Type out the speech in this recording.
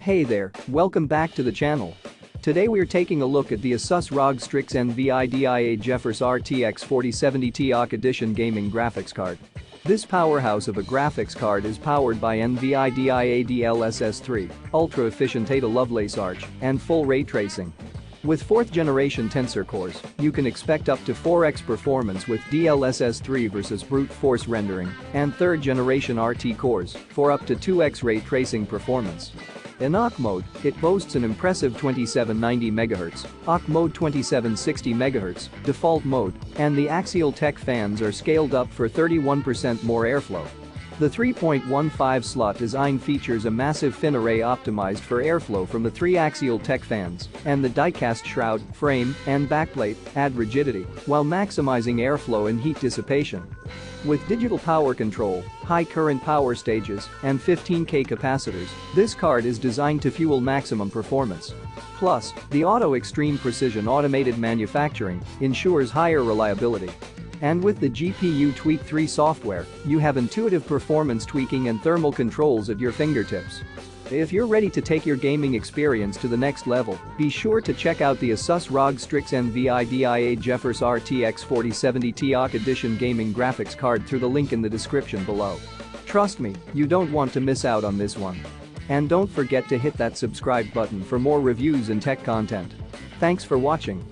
Hey there, welcome back to the channel. Today we're taking a look at the ASUS ROG Strix NVIDIA GeForce RTX 4070 Ti Edition gaming graphics card. This powerhouse of a graphics card is powered by NVIDIA DLSS3, ultra-efficient Ada Lovelace Arch, and full ray tracing. With 4th generation tensor cores, you can expect up to 4x performance with DLSS3 versus brute force rendering, and 3rd generation RT cores for up to 2x ray tracing performance. In AUC mode, it boasts an impressive 2790 MHz, AUC mode 2760 MHz, default mode, and the axial-tech fans are scaled up for 31% more airflow. The 3.15 slot design features a massive fin array optimized for airflow from the 3 axial-tech fans, and the die-cast shroud, frame, and backplate add rigidity while maximizing airflow and heat dissipation. With digital power control, high current power stages, and 15K capacitors, this card is designed to fuel maximum performance. Plus, the Auto Extreme Precision automated manufacturing ensures higher reliability. And with the GPU Tweak 3 software, you have intuitive performance tweaking and thermal controls at your fingertips. If you're ready to take your gaming experience to the next level, be sure to check out the ASUS ROG Strix NVIDIA GeForce RTX 4070 Ti Edition gaming graphics card through the link in the description below. Trust me, you don't want to miss out on this one. And don't forget to hit that subscribe button for more reviews and tech content. Thanks for watching.